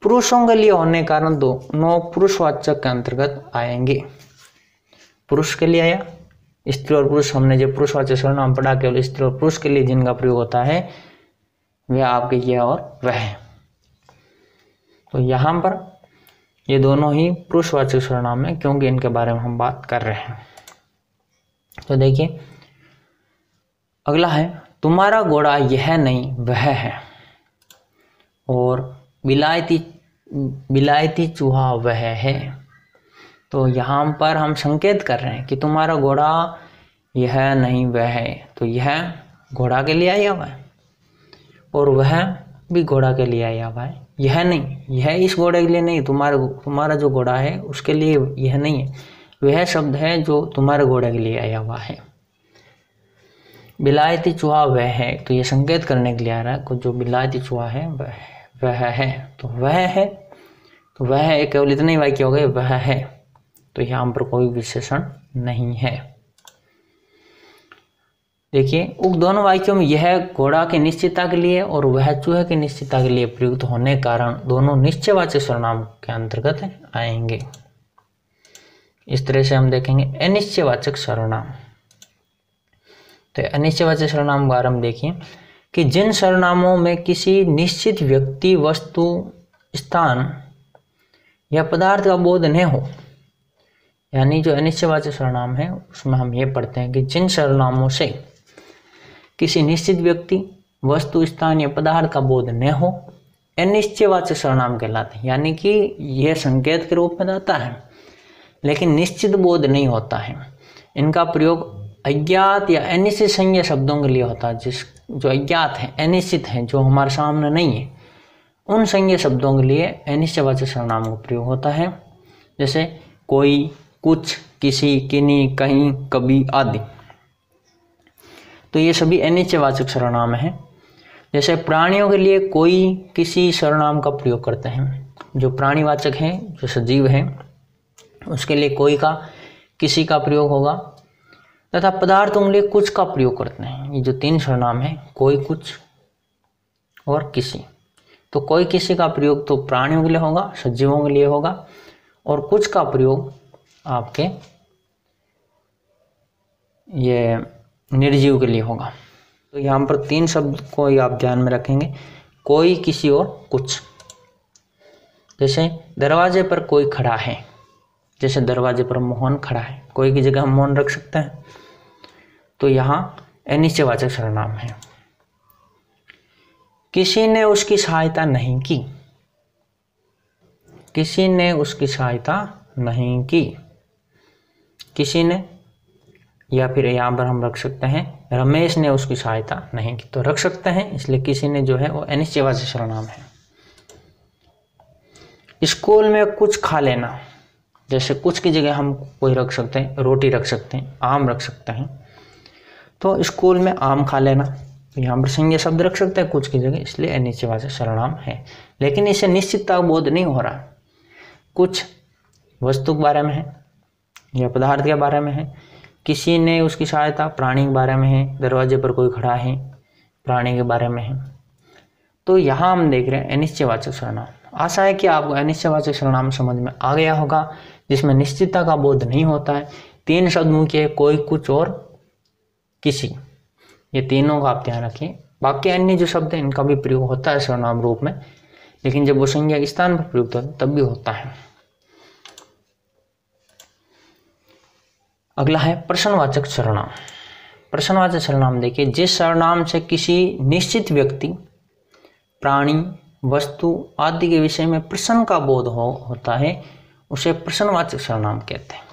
पुरुषों के लिए होने के कारण दोनों पुरुषवाचक के अंतर्गत आएंगे। पुरुष के लिए आया, स्त्री और पुरुष, हमने जो पुरुषवाचक सर्वनाम पढ़ा केवल स्त्री और पुरुष के लिए जिनका प्रयोग होता है वह आपके यह और वह है। तो यहाँ पर ये दोनों ही पुरुषवाचक सर्वनाम है क्योंकि इनके बारे में हम बात कर रहे हैं। तो देखिए अगला है, तुम्हारा घोड़ा यह नहीं वह है, और विलायती चूहा वह है। तो यहाँ पर हम संकेत कर रहे हैं कि तुम्हारा घोड़ा यह नहीं वह है, तो यह घोड़ा के लिए आया हुआ है और वह भी घोड़ा के लिए आया हुआ है। यह नहीं, यह इस घोड़े के लिए नहीं, तुम्हारा जो घोड़ा है उसके लिए यह नहीं है, वह शब्द है जो तुम्हारे घोड़े के लिए आया हुआ है। बिलायती चूहा वह है, तो यह संकेत करने के लिए आ रहा है जो बिलायती चूहा है वह है, तो वह है, तो वह है, केवल इतने ही वाक्य हो गए, वह है, तो यहाँ पर कोई विशेषण नहीं है। देखिए, उक्त दोनों वाक्यों में यह घोड़ा की निश्चितता के लिए और वह चूहे की निश्चितता के लिए प्रयुक्त होने के कारण दोनों निश्चयवाचक सर्वनाम के अंतर्गत आएंगे। इस तरह से हम देखेंगे अनिश्चयवाचक सर्वनाम। तो अनिश्चयवाचक सर्वनाम का आरंभ देखिए कि जिन सर्वनामों में किसी निश्चित व्यक्ति, वस्तु, स्थान या पदार्थ का बोध न हो, यानी जो अनिश्चयवाचक सर्वनाम है उसमें हम ये पढ़ते हैं कि जिन सर्वनामों से किसी निश्चित व्यक्ति, वस्तु, स्थान या पदार्थ का बोध न हो, अनिश्चयवाचक सर्वनाम कहलाते हैं। यानी कि यह संकेत के रूप में आता है लेकिन निश्चित बोध नहीं होता है। इनका प्रयोग अज्ञात या अनिश्चित संज्ञा शब्दों के लिए होता है, जो अज्ञात है, अनिश्चित है, जो हमारे सामने नहीं है, उन संज्ञा शब्दों के लिए अनिश्चयवाचक सर्वनाम का प्रयोग होता है। जैसे कोई, कुछ, किसी, किन्हीं, कहीं, कभी आदि। तो ये सभी अनिश्चयवाचक सर्वनाम हैं। जैसे प्राणियों के लिए कोई, किसी सर्वनाम का प्रयोग करते हैं, जो प्राणीवाचक हैं, जो सजीव हैं, उसके लिए कोई का, किसी का प्रयोग होगा, तथा पदार्थों के लिए कुछ का प्रयोग करते हैं। ये जो तीन सर्वनाम हैं, कोई, कुछ और किसी। तो कोई, किसी का प्रयोग तो प्राणियों के लिए होगा, सजीवों के लिए होगा, और कुछ का प्रयोग आपके ये निर्जीव के लिए होगा। तो यहाँ पर तीन शब्द को ही आप ध्यान में रखेंगे, कोई, किसी और कुछ। जैसे दरवाजे पर कोई खड़ा है, जैसे दरवाजे पर मोहन खड़ा है, कोई की जगह हम मोहन रख सकते हैं, तो यहाँ अनिश्चयवाचक सर्वनाम है। किसी ने उसकी सहायता नहीं की, किसी ने उसकी सहायता नहीं की। किसी ने, या फिर यहाँ पर हम रख सकते हैं रमेश ने उसकी सहायता नहीं की, तो रख सकते हैं, इसलिए किसी ने जो है वो अनिश्चयवाची सर्वनाम है। स्कूल में कुछ खा लेना, जैसे कुछ की जगह हम कोई रख सकते हैं, रोटी रख सकते हैं, आम रख सकते हैं, तो स्कूल में आम खा लेना, तो यहाँ पर संज्ञा शब्द रख सकते हैं कुछ की जगह, इसलिए अनिश्चयवाची सर्वनाम है। लेकिन इसे निश्चितता बोध नहीं हो रहा, कुछ वस्तु के बारे में है या पदार्थ के बारे में है, किसी ने उसकी सहायता प्राणी के बारे में है, दरवाजे पर कोई खड़ा है प्राणी के बारे में है। तो यहाँ हम देख रहे हैं अनिश्चयवाचक सर्वनाम। आशा है कि आपको अनिश्चयवाचक सर्वनाम समझ में आ गया होगा, जिसमें निश्चितता का बोध नहीं होता है। 3 शब्द मुख्य है, कोई, कुछ और किसी, ये तीनों का आप ध्यान रखिए। बाकी अन्य जो शब्द हैं इनका भी प्रयोग होता है सर्वनाम रूप में, लेकिन जब वो संज्ञा के स्थान पर प्रयुक्त होता है तब भी होता है। अगला है प्रश्नवाचक सर्वनाम। प्रश्नवाचक सर्वनाम देखिए, जिस सर्वनाम से किसी निश्चित व्यक्ति, प्राणी, वस्तु आदि के विषय में प्रश्न का बोध होता है उसे प्रश्नवाचक सर्वनाम कहते हैं।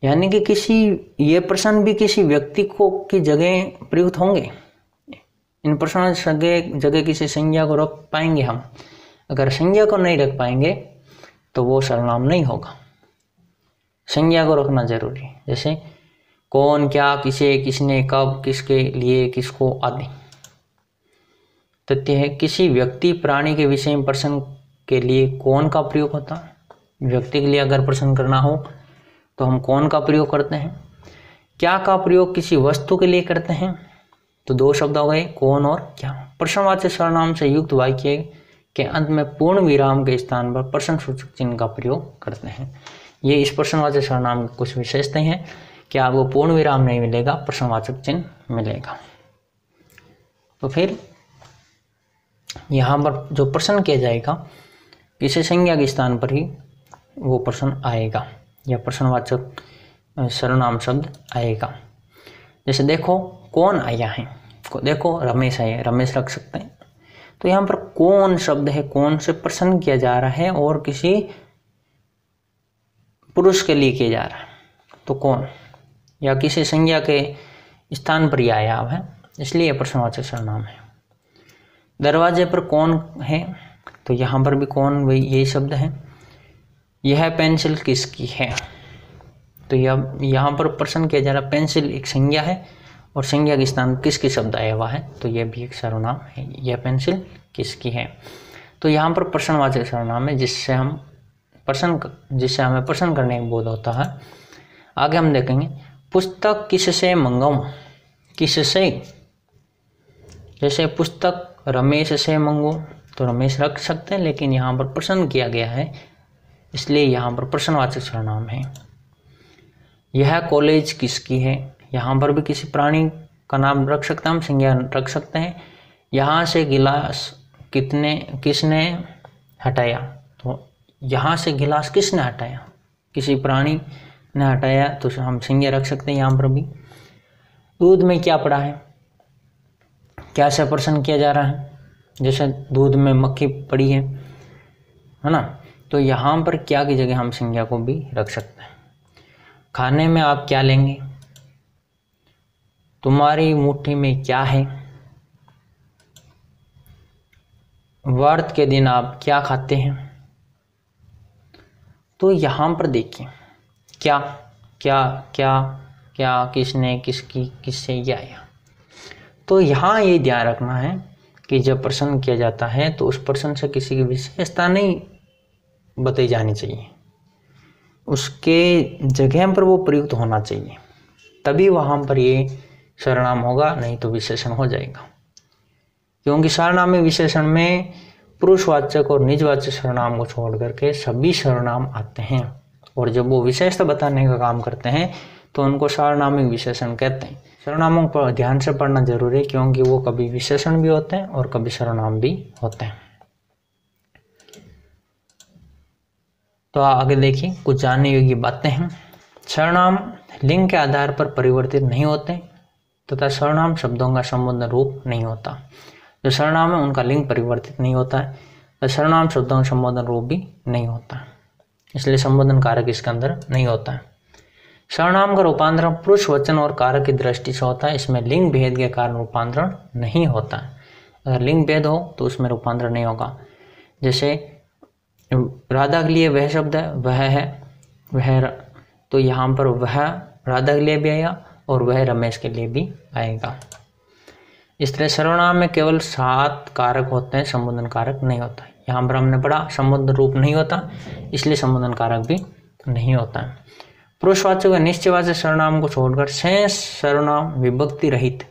यानी कि ये प्रश्न भी किसी व्यक्ति को की जगह प्रयुक्त होंगे। इन प्रश्नवाचक जगह किसी संज्ञा को रख पाएंगे हम। अगर संज्ञा को नहीं रख पाएंगे तो वो सर्वनाम नहीं होगा। संज्ञा को रखना जरूरी है, जैसे कौन, क्या, किसे, किसने, कब, किसके लिए, किसको आदि। तथ्य है, किसी व्यक्ति, प्राणी के विषय में प्रश्न के लिए कौन का प्रयोग होता है। व्यक्ति के लिए अगर प्रश्न करना हो तो हम कौन का प्रयोग करते हैं। क्या का प्रयोग किसी वस्तु के लिए करते हैं, तो 2 शब्द हो गए, कौन और क्या। प्रश्नवाचक सर्वनाम से युक्त वाक्य के अंत में पूर्ण विराम के स्थान पर प्रश्नसूचक चिन्ह का प्रयोग करते हैं। ये इस प्रश्नवाचक सर्वनाम की कुछ विशेषताएं हैं कि आपको पूर्ण विराम नहीं मिलेगा, प्रश्नवाचक चिन्ह मिलेगा। तो फिर यहाँ पर जो प्रश्न किया जाएगा किसी संज्ञा के स्थान पर ही वो प्रश्न आएगा या प्रश्नवाचक सर्वनाम शब्द आएगा। जैसे देखो कौन आया है, देखो रमेश आया है, रमेश रख सकते हैं। तो यहाँ पर कौन शब्द है, कौन से प्रश्न किया जा रहा है और किसी पुरुष के लिए किया जा रहा है, तो कौन, या किसी संज्ञा के स्थान पर ही आया है, इसलिए प्रश्नवाचक सर्वनाम है। दरवाजे पर कौन है, तो यहाँ पर भी कौन वही यही शब्द है। यह पेंसिल किसकी है, तो यहाँ पर प्रश्न किया जा रहा, पेंसिल एक संज्ञा है और संज्ञा के स्थान पर किसकी शब्द आया हुआ है, तो यह भी एक सर्वनाम है। यह पेंसिल किसकी है, तो यहाँ पर प्रश्नवाचक सर्वनाम है जिससे हमें प्रश्न करने का बोध होता है। आगे हम देखेंगे, पुस्तक किससे मंगाऊं, किससे, जैसे पुस्तक रमेश से मंगो, तो रमेश रख सकते हैं, लेकिन यहाँ पर प्रश्न किया गया है इसलिए यहाँ पर प्रश्नवाचक सर्वनाम है। यह कॉलेज किसकी है, यहाँ पर भी किसी प्राणी का नाम रख सकते हैं, हम संज्ञा रख सकते हैं। यहाँ से गिलास किसने हटाया, तो यहाँ से गिलास किसने हटाया, किसी प्राणी ने हटाया, तो हम संज्ञा रख सकते हैं यहाँ पर भी। दूध में क्या पड़ा है, क्या से प्रश्न किया जा रहा है, जैसे दूध में मक्खी पड़ी है ना, तो यहाँ पर क्या की जगह हम संज्ञा को भी रख सकते हैं। खाने में आप क्या लेंगे, तुम्हारी मुट्ठी में क्या है, व्रत के दिन आप क्या खाते हैं। तो यहाँ पर देखिए क्या क्या क्या क्या, किसने, किसकी, किससे, ये आया। तो यहाँ ये ध्यान रखना है कि जब प्रश्न किया जाता है तो उस प्रश्न से किसी की विशेषता नहीं बताई जानी चाहिए, उसके जगह पर वो प्रयुक्त होना चाहिए, तभी वहाँ पर ये सर्वनाम होगा, नहीं तो विशेषण हो जाएगा। क्योंकि सर्वनामी विशेषण में पुरुषवाचक और निजवाचक सर्वनाम को छोड़ करके सभी सर्वनाम आते हैं, और जब वो विशेषता बताने का काम करते हैं तो उनको सर्वनामिक विशेषण कहते हैं। सर्वनामों पर ध्यान से पढ़ना जरूरी है, क्योंकि वो कभी विशेषण भी होते हैं और कभी सर्वनाम भी होते हैं। तो आगे देखिए कुछ जानने योग्य बातें हैं। सर्वनाम लिंग के आधार पर परिवर्तित नहीं होते तथा सर्वनाम शब्दों का संबंध रूप नहीं होता। जो सर्वनाम है उनका लिंग परिवर्तित नहीं होता है। और सर्वनाम शब्दों का संबोधन रूप भी नहीं होता, इसलिए संबोधन कारक इसके अंदर नहीं होता है। सर्वनाम का रूपांतरण पुरुष वचन और कारक की दृष्टि से होता है, इसमें लिंग भेद के कारण रूपांतरण नहीं होता है। अगर लिंग भेद हो तो उसमें रूपांतरण नहीं होगा। जैसे राधा के लिए वह शब्द है, वह है, वह, तो यहाँ पर वह राधा के लिए भी आएगा और वह रमेश के लिए भी आएगा। इस तरह सर्वनाम में केवल 7 कारक होते हैं, संबोधन कारक नहीं होता। यहाँ पर हमने पढ़ा संबोधन रूप नहीं होता, इसलिए संबोधन कारक भी नहीं होता है। पुरुषवाचक व निश्चयवाचक सर्वनाम को छोड़कर शेष सर्वनाम विभक्ति रहित,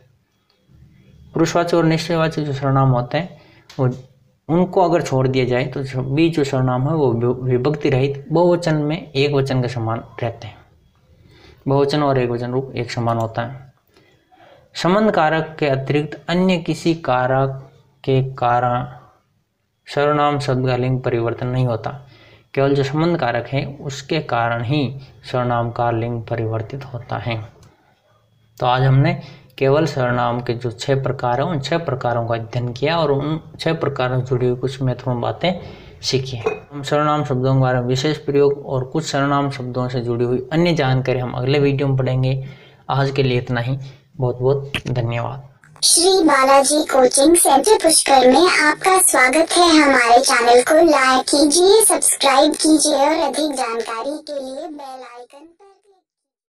पुरुषवाचक और निश्चयवाचक जो सर्वनाम होते हैं वो उनको अगर छोड़ दिया जाए तो सभी जो सर्वनाम है वो विभक्ति रहित बहुवचन में एक वचन के समान रहते हैं। बहुवचन और एक वचन रूप एक समान होता है। संबंध कारक के अतिरिक्त अन्य किसी कारक के कारण सर्वनाम शब्द का लिंग परिवर्तन नहीं होता। केवल जो संबंध कारक है उसके कारण ही सर्वनाम का लिंग परिवर्तित होता है। तो आज हमने केवल सर्वनाम के जो 6 प्रकार हैं उन 6 प्रकारों का अध्ययन किया और उन 6 प्रकारों से जुड़ी हुई कुछ महत्वपूर्ण बातें सीखी। हम सर्वनाम शब्दों के बारे में विशेष प्रयोग और कुछ सर्वनाम शब्दों से जुड़ी हुई अन्य जानकारी हम अगले वीडियो में पढ़ेंगे। आज के लिए इतना ही। बहुत बहुत धन्यवाद। श्री बालाजी कोचिंग सेंटर पुष्कर में आपका स्वागत है। हमारे चैनल को लाइक कीजिए, सब्सक्राइब कीजिए और अधिक जानकारी के लिए बेल आइकन